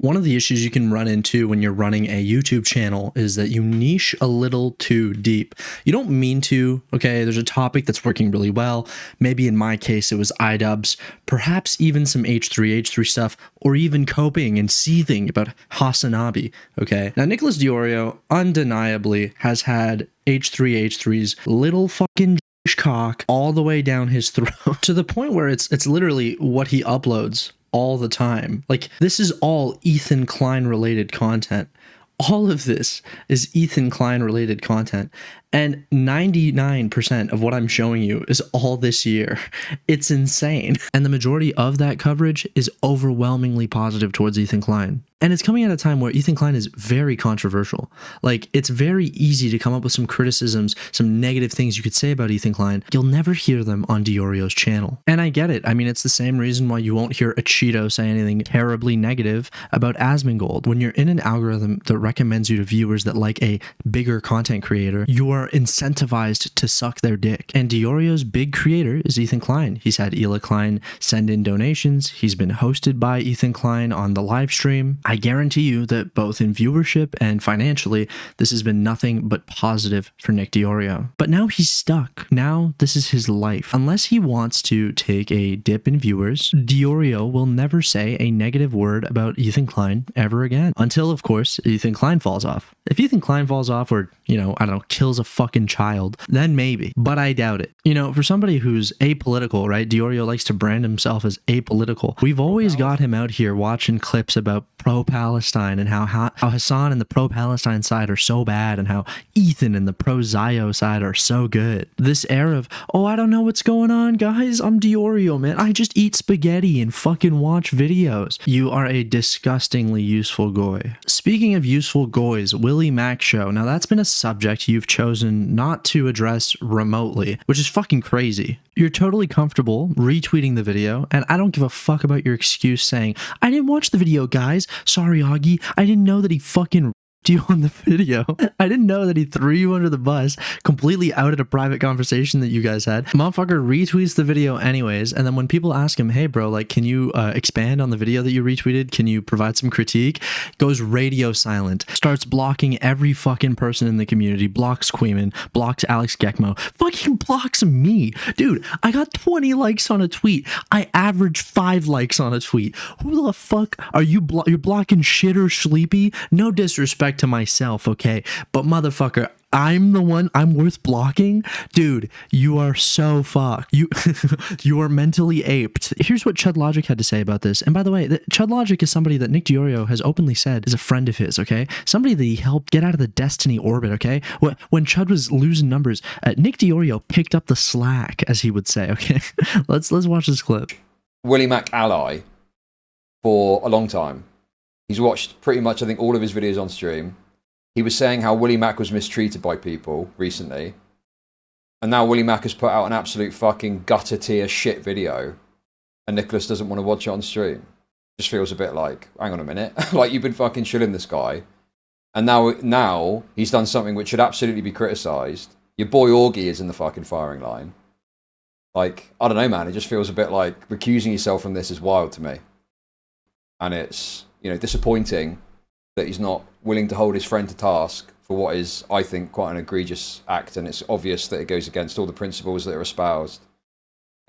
One of the issues you can run into when you're running a YouTube channel is that you niche a little too deep. You don't mean to, okay? There's a topic that's working really well. Maybe in my case, it was iDubbbz, perhaps even some H3 stuff, or even coping and seething about Hasanabi, okay? Now, Nicholas DeOrio undeniably has had H3's little fucking cock all the way down his throat to the point where it's literally what he uploads all the time. Like, this is all Ethan Klein related content. All of this is Ethan Klein related content. And 99% of what I'm showing you is all this year. It's insane. And the majority of that coverage is overwhelmingly positive towards Ethan Klein. And it's coming at a time where Ethan Klein is very controversial. Like, it's very easy to come up with some criticisms, some negative things you could say about Ethan Klein. You'll never hear them on DeOrio's channel. And I get it. I mean, it's the same reason why you won't hear a Cheeto say anything terribly negative about Asmongold. When you're in an algorithm that recommends you to viewers that like a bigger content creator, you are incentivized to suck their dick. And DeOrio's big creator is Ethan Klein. He's had Ela Klein send in donations. He's been hosted by Ethan Klein on the live stream. I guarantee you that both in viewership and financially, this has been nothing but positive for Nick DeOrio. But now he's stuck. Now this is his life. Unless he wants to take a dip in viewers, DeOrio will never say a negative word about Ethan Klein ever again. Until, of course, Ethan Klein falls off. If Ethan Klein falls off or, I don't know, kills a fucking child, then maybe. But I doubt it. For somebody who's apolitical, right? DeOrio likes to brand himself as apolitical. We've always got him out here watching clips about pro-Palestine and how Hassan and the pro-Palestine side are so bad and how Ethan and the pro-Zio side are so good. This air of, oh, I don't know what's going on, guys. I'm DeOrio, man. I just eat spaghetti and fucking watch videos. You are a disgustingly useful goy. Speaking of useful goys, WillyMac show. Now, that's been a subject you've chosen not to address remotely, which is fucking crazy. You're totally comfortable retweeting the video, and I don't give a fuck about your excuse saying, I didn't watch the video, guys. Sorry, Augie. I didn't know that he fucking you on the video. I didn't know that he threw you under the bus, completely outed a private conversation that you guys had. Motherfucker retweets the video anyways, and then when people ask him, hey bro, like, can you expand on the video that you retweeted? Can you provide some critique? Goes radio silent, starts blocking every fucking person in the community, blocks Queeman, blocks Alex Gekmo, fucking blocks me. Dude, I got 20 likes on a tweet. I average 5 likes on a tweet. Who the fuck are you? You're blocking shit or sleepy? No disrespect to myself, okay, but motherfucker, I'm the one I'm worth blocking. Dude, you are so fucked. You are mentally aped. Here's what Chudlogic had to say about this. And by the way, Chudlogic is somebody that Nick DeOrio has openly said is a friend of his, okay? Somebody that he helped get out of the Destiny orbit, okay? When Chud was losing numbers, Nick DeOrio picked up the slack, as he would say, okay? Let's watch this clip. WillyMac ally for a long time. He's watched pretty much, I think, all of his videos on stream. He was saying how WillyMac was mistreated by people recently. And now WillyMac has put out an absolute fucking gutter tier shit video. And Nicholas doesn't want to watch it on stream. Just feels a bit like, hang on a minute. Like, you've been fucking shilling this guy. And now he's done something which should absolutely be criticised. Your boy Augie is in the fucking firing line. Like, I don't know, man. It just feels a bit like recusing yourself from this is wild to me. And it's, disappointing that he's not willing to hold his friend to task for what is, I think, quite an egregious act, and it's obvious that it goes against all the principles that are espoused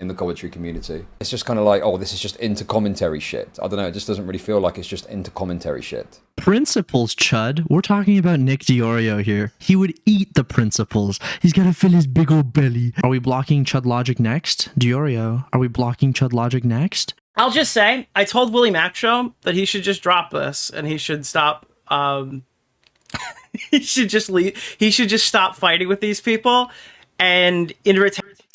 in the commentary community. It's just kind of like, oh, this is just inter-commentary shit. I don't know, it just doesn't really feel like it's just inter-commentary shit. Principles, Chud. We're talking about Nick DeOrio here. He would eat the principles. He's gotta fill his big old belly. Are we blocking Chudlogic next? DeOrio, are we blocking Chudlogic next? I'll just say, I told WillyMac show that he should just drop this and he should stop. He should just leave. He should just stop fighting with these people. And in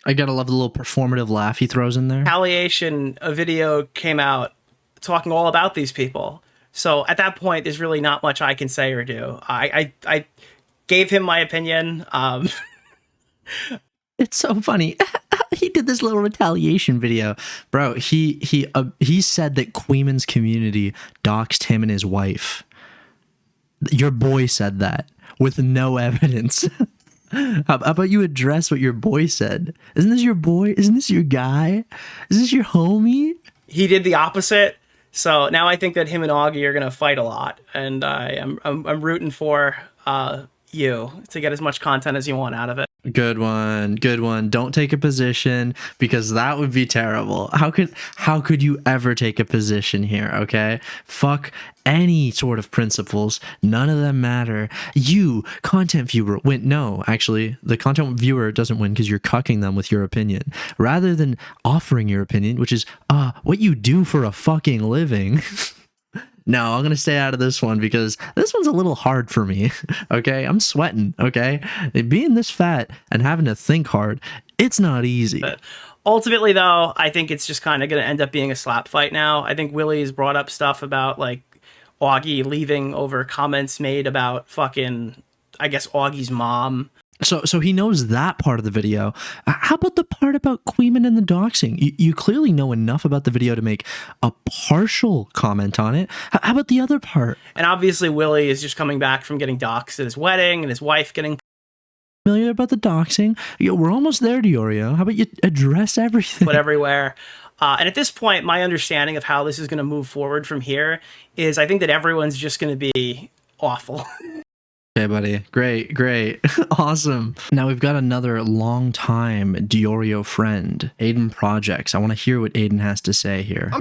I gotta love the little performative laugh he throws in there. Retaliation, a video came out talking all about these people. So at that point, there's really not much I can say or do. I gave him my opinion. It's so funny. He did this little retaliation video. Bro, he said that Queeman's community doxed him and his wife. Your boy said that with no evidence. How about you address what your boy said? Isn't this your boy? Isn't this your guy? Is this your homie? He did the opposite. So now I think that him and Augie are gonna fight a lot, and I'm rooting for you to get as much content as you want out of it. Good one. Good one. Don't take a position, because that would be terrible. How could you ever take a position here, okay? Fuck any sort of principles. None of them matter. You, content viewer, win. No, actually, the content viewer doesn't win because you're cucking them with your opinion. Rather than offering your opinion, which is what you do for a fucking living. No, I'm going to stay out of this one because this one's a little hard for me, okay? I'm sweating, okay? Being this fat and having to think hard, it's not easy. But ultimately, though, I think it's just kind of going to end up being a slap fight now. I think Willy's brought up stuff about, like, Augie leaving over comments made about fucking, I guess, Augie's mom. So he knows that part of the video. How about the part about Queeman and the doxing? You clearly know enough about the video to make a partial comment on it. How about the other part? And obviously Willy is just coming back from getting doxed at his wedding and his wife getting familiar about the doxing. We're almost there, DeOrio. How about you address everything? put everywhere. And at this point, my understanding of how this is going to move forward from here is I think that everyone's just going to be awful. Okay, buddy. Great. Awesome. Now we've got another long-time DeOrio friend, Aiden Projects. I want to hear what Aiden has to say here.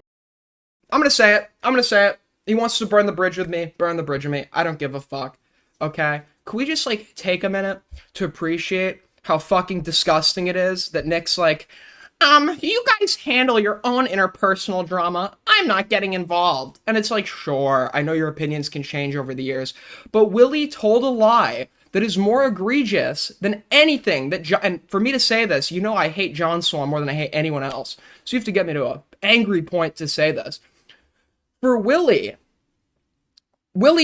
I'm gonna say it. He wants to burn the bridge with me. Burn the bridge with me. I don't give a fuck. Okay? Could we just, like, take a minute to appreciate how fucking disgusting it is that Nick's like, you guys handle your own interpersonal drama. I'm not getting involved. And it's like, sure, I know your opinions can change over the years, but Willy told a lie that is more egregious than anything that and for me to say this, you know I hate John Swan more than I hate anyone else. So you have to get me to an angry point to say this. For Willy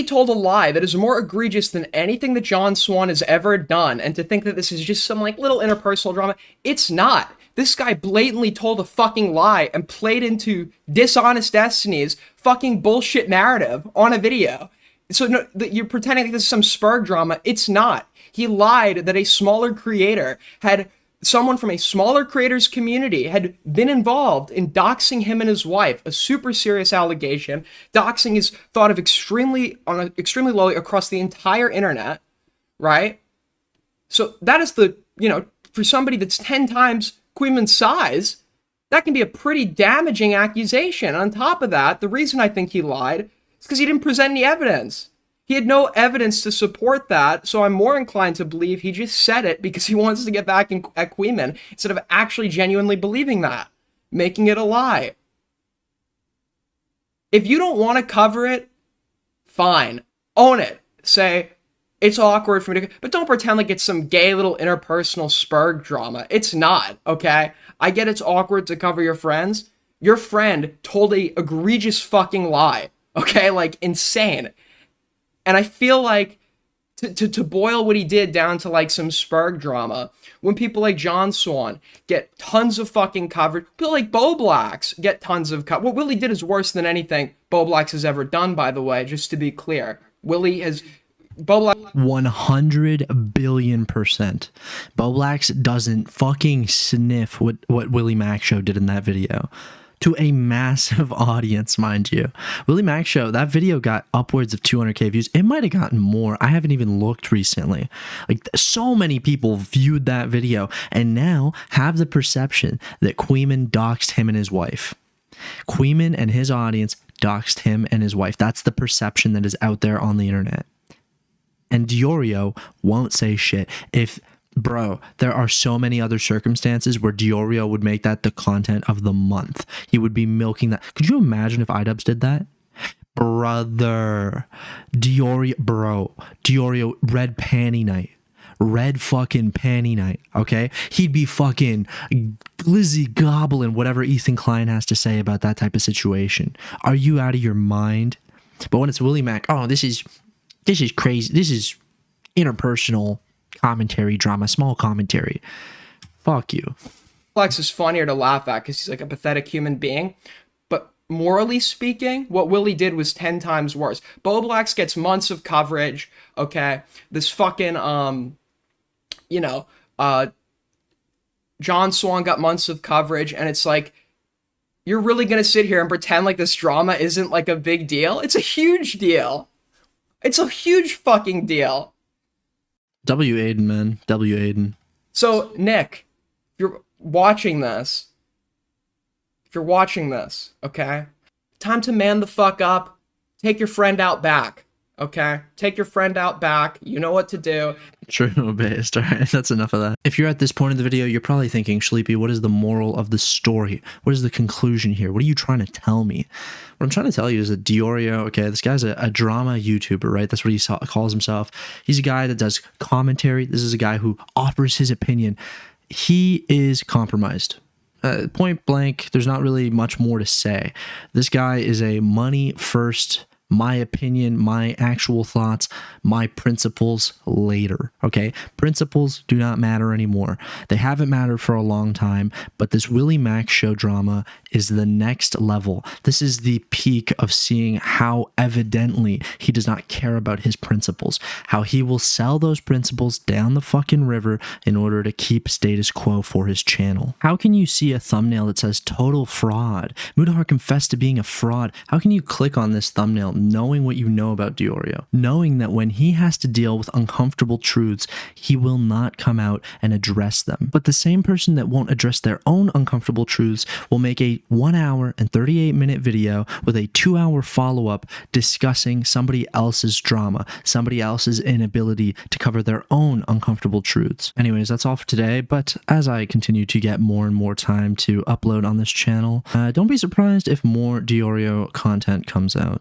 told a lie that is more egregious than anything that John Swan has ever done, and to think that this is just some, like, little interpersonal drama, it's not. This guy blatantly told a fucking lie and played into Dishonest Destiny's fucking bullshit narrative on a video. So no, you're pretending like this is some Spurg drama. It's not. He lied that a smaller creator had, someone from a smaller creator's community had been involved in doxing him and his wife, a super serious allegation. Doxing is thought of extremely lowly across the entire internet, right? So that is the, for somebody that's 10 times Queeman's size, that can be a pretty damaging accusation. On top of that, the reason I think he lied is because he didn't present any evidence. He had no evidence to support that, so I'm more inclined to believe he just said it because he wants to get back at Queeman instead of actually genuinely believing that, making it a lie. If you don't want to cover it, fine. Own it. Say, it's awkward for me to, but don't pretend like it's some gay little interpersonal Spurg drama. It's not, okay? I get it's awkward to cover your friends. Your friend told a egregious fucking lie, okay? Like, insane. And I feel like to boil what he did down to, like, some Spurg drama, when people like John Swan get tons of fucking coverage, people like Bo Blacks get tons of coverage. What Willy did is worse than anything Bo Blacks has ever done, by the way, just to be clear. Willy has... 100 billion%. Boblax doesn't fucking sniff what WillyMac show did in that video. To a massive audience, mind you. WillyMac show, that video got upwards of 200k views. It might have gotten more. I haven't even looked recently. Like, so many people viewed that video and now have the perception that Queeman doxed him and his wife. Queeman and his audience doxed him and his wife. That's the perception that is out there on the internet. And DeOrio won't say shit. Bro, there are so many other circumstances where DeOrio would make that the content of the month. He would be milking that. Could you imagine if iDubbbz did that? Brother. DeOrio, red panty night. Red fucking panty night, okay? He'd be fucking glizzy gobbling whatever Ethan Klein has to say about that type of situation. Are you out of your mind? But when it's WillyMac, oh, this is crazy. This is interpersonal commentary drama, small commentary. Fuck you. Flex is funnier to laugh at because he's like a pathetic human being. But morally speaking, what Willy did was 10 times worse. Bo Blacks gets months of coverage, okay? This fucking, John Swan got months of coverage, and it's like, You're really gonna sit here and pretend like this drama isn't like a big deal? It's a huge deal. It's a huge fucking deal. W Aiden, man. W Aiden. So, Nick, if you're watching this, okay? Time to man the fuck up. Take your friend out back, okay? Take your friend out back. You know what to do. True based. All right, that's enough of that. If you're at this point of the video, you're probably thinking, Sleepy, what is the moral of the story? What is the conclusion here? What are you trying to tell me? What I'm trying to tell you is that DeOrio, okay, this guy's a drama YouTuber, right? That's what he calls himself. He's a guy that does commentary. This is a guy who offers his opinion. He is compromised. Point blank, there's not really much more to say. This guy is a money first, my opinion, my actual thoughts, my principles later, okay? Principles do not matter anymore. They haven't mattered for a long time, but this WillyMac show drama is the next level. This is the peak of seeing how evidently he does not care about his principles, how he will sell those principles down the fucking river in order to keep status quo for his channel. How can you see a thumbnail that says total fraud? Mudahar confessed to being a fraud. How can you click on this thumbnail knowing what you know about DeOrio, knowing that when he has to deal with uncomfortable truths, he will not come out and address them? But the same person that won't address their own uncomfortable truths will make a 1 hour and 38-minute video with a 2-hour follow-up discussing somebody else's drama, somebody else's inability to cover their own uncomfortable truths. Anyways, that's all for today, but as I continue to get more and more time to upload on this channel, don't be surprised if more DeOrio content comes out.